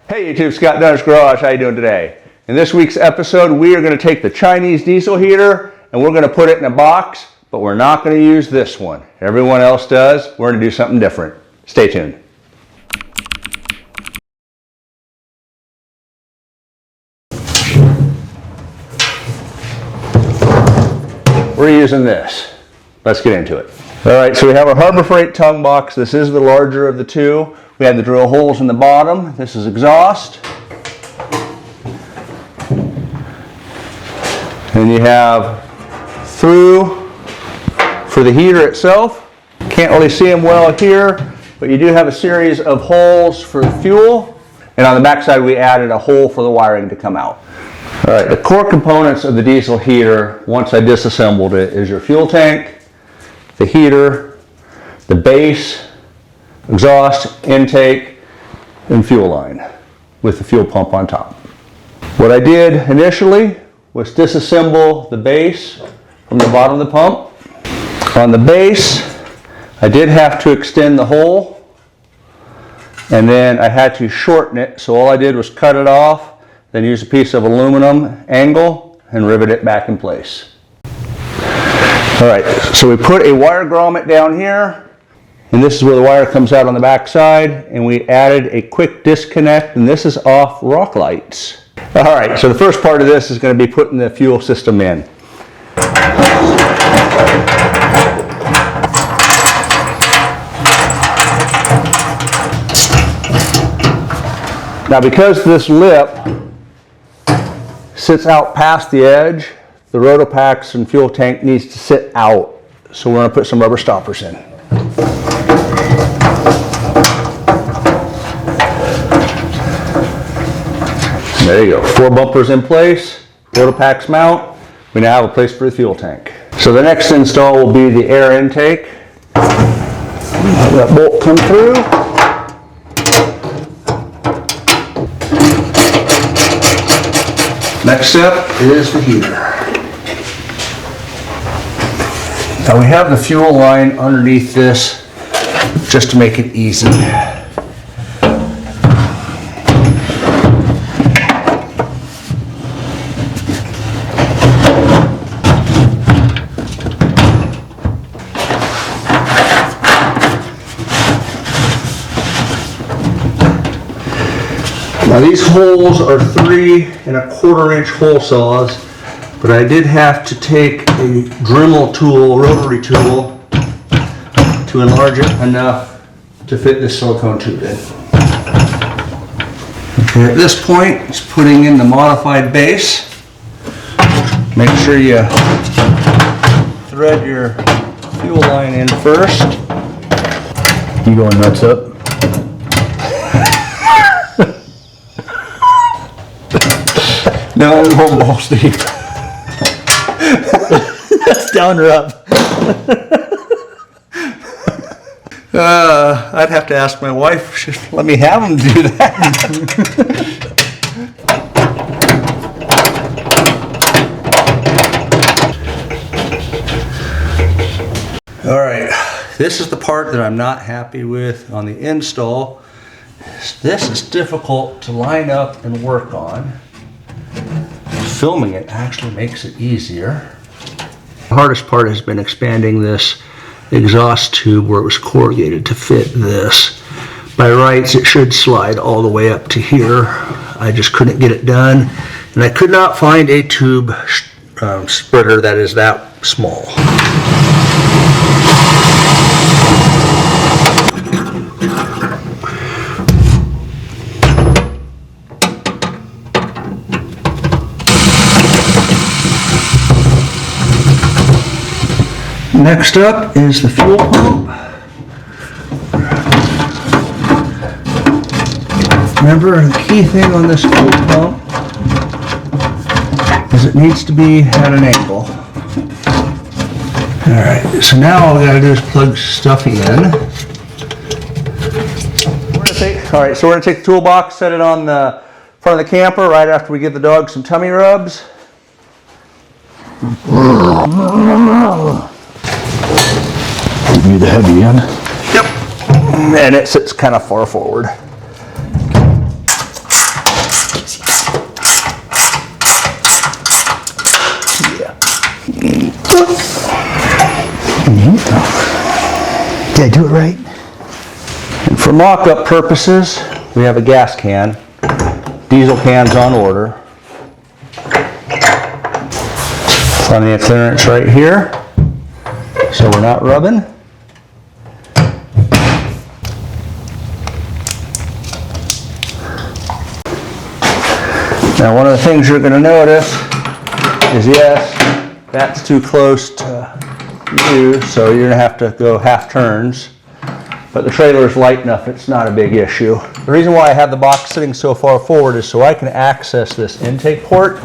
Hey YouTube, Scott Dunnage Garage, how you doing today? In this week's episode, we are going to take the Chinese diesel heater and we're going to put it in a box, but we're not going to use this one. Everyone else does. We're going to do something different. Stay tuned. We're using this. Let's get into it. All right, so we have our Harbor Freight tongue box. This is the larger of the two. We have the drill holes in the bottom. This is exhaust. And you have through for the heater itself. Can't really see them well here, but you do have a series of holes for the fuel. And on the back side, we added a hole for the wiring to come out. All right, the core components of the diesel heater, once I disassembled it, is your fuel tank, the heater, the base, exhaust, intake, and fuel line with the fuel pump on top. What I did initially was disassemble the base from the bottom of the pump. On the base, I did have to extend the hole, and then I had to shorten it, so all I did was cut it off, then use a piece of aluminum angle and rivet it back in place. All right, so we put a wire grommet down here, and this is where the wire comes out on the back side, and we added a quick disconnect, and this is off rock lights. All right, so the first part of this is going to be putting the fuel system in. Now, because this lip sits out past the edge, the RotoPax and fuel tank needs to sit out. So we're going to put some rubber stoppers in. There you go, 4 bumpers in place, RotoPax mount. We now have a place for the fuel tank. So the next install will be the air intake. Have that bolt come through. Next step is the heater. Now we have the fuel line underneath this just to make it easy. Now these holes are 3 1/4 inch hole saws, but I did have to take a Dremel tool, rotary tool, to enlarge it enough to fit this silicone tube in. Okay, at this point, it's putting in the modified base. Make sure you thread your fuel line in first. You going nuts up? No, it won't ball, Steve. That's down or up. I'd have to ask my wife, she'd let me have him do that. All right, this is the part that I'm not happy with on the install. This is difficult to line up and work on. Filming it actually makes it easier. The hardest part has been expanding this exhaust tube where it was corrugated to fit this. By rights, it should slide all the way up to here. I just couldn't get it done, and I could not find a tube splitter that is that small. Next up is the fuel pump. Remember, the key thing on this fuel pump is it needs to be at an angle. Alright, so now all we gotta do is plug stuff in. Alright, so we're gonna take the toolbox, set it on the front of the camper right after we give the dog some tummy rubs. Give me the heavy end. Yep. And it sits kind of far forward. Did I do it right? And for mock-up purposes, we have a gas can. Diesel can's on order. Plenty of clearance right here, so we're not rubbing. Now, one of the things you're going to notice is, yes, that's too close to you, so you're going to have to go half turns. But the trailer is light enough, it's not a big issue. The reason why I have the box sitting so far forward is so I can access this intake port.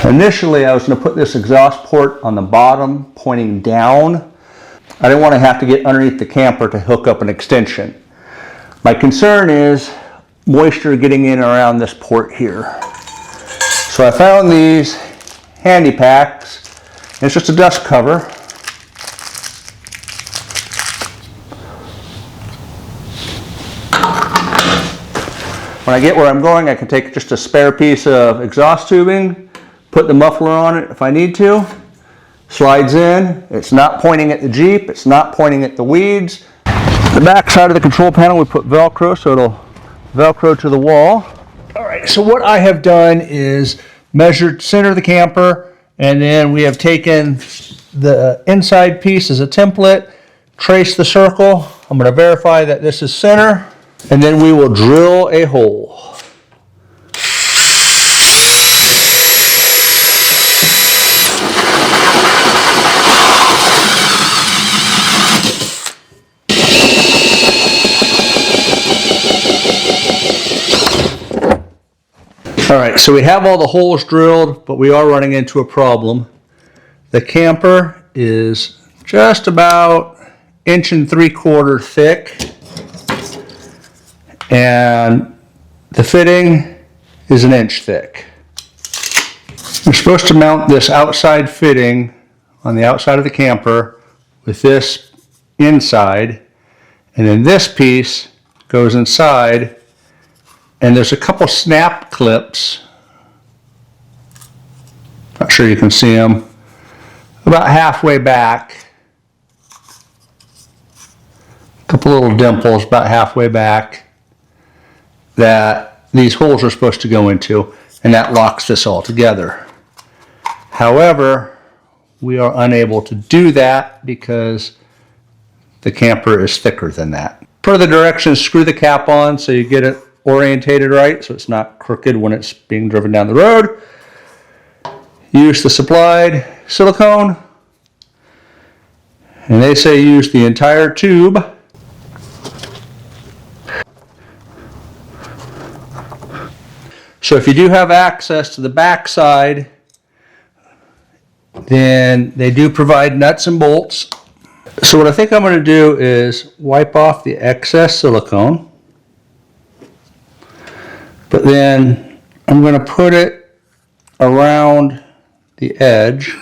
Initially, I was going to put this exhaust port on the bottom, pointing down. I didn't want to have to get underneath the camper to hook up an extension. My concern is moisture getting in around this port here. So I found these handy packs. It's just a dust cover. When I get where I'm going, I can take just a spare piece of exhaust tubing, put the muffler on it if I need to. Slides in. It's not pointing at the Jeep. It's not pointing at the weeds. The back side of the control panel, we put Velcro, so it'll Velcro to the wall. All right, so what I have done is measured center of the camper, and then we have taken the inside piece as a template, traced the circle. I'm going to verify that this is center, and then we will drill a hole. All right, so we have all the holes drilled, but we are running into a problem. The camper is just about 1 3/4 inches thick, and the fitting is 1 inch thick. You're supposed to mount this outside fitting on the outside of the camper with this inside, and then this piece goes inside. And there's a couple snap clips, not sure you can see them, about halfway back. A couple little dimples about halfway back that these holes are supposed to go into, and that locks this all together. However, we are unable to do that because the camper is thicker than that. Per the directions, screw the cap on so you get it orientated right, so it's not crooked when it's being driven down the road. Use the supplied silicone, and they say use the entire tube. So if you do have access to the back side, then they do provide nuts and bolts. So what I think I'm going to do is wipe off the excess silicone. But then I'm going to put it around the edge.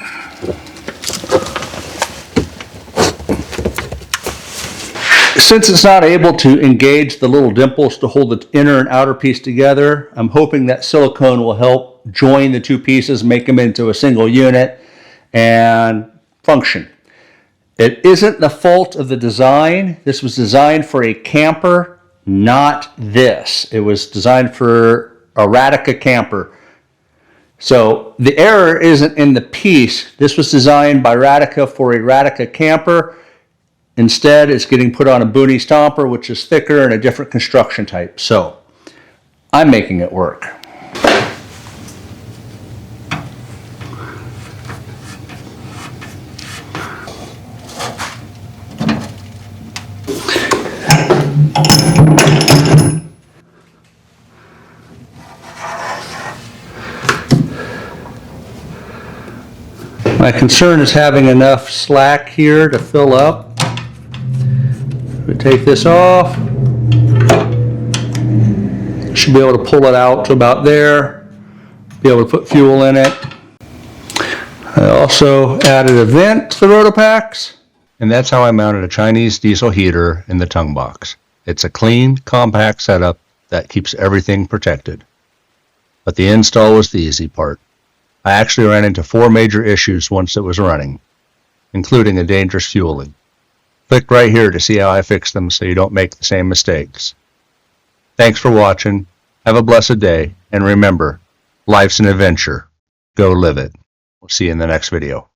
Since it's not able to engage the little dimples to hold the inner and outer piece together, I'm hoping that silicone will help join the two pieces, make them into a single unit, and function. It isn't the fault of the design. This was designed for a camper, not this. It was designed for a Radica camper. So the error isn't in the piece. This was designed by Radica for a Radica camper. Instead, it's getting put on a Booney Stomper, which is thicker and a different construction type. So I'm making it work. My concern is having enough slack here to fill up. We take this off. Should be able to pull it out to about there. Be able to put fuel in it. I also added a vent to the RotoPax. And that's how I mounted a Chinese diesel heater in the tongue box. It's a clean, compact setup that keeps everything protected. But the install was the easy part. I actually ran into 4 major issues once it was running, including a dangerous fuel leak. Click right here to see how I fix them so you don't make the same mistakes. Thanks for watching. Have a blessed day, and remember, life's an adventure. Go live it. We'll see you in the next video.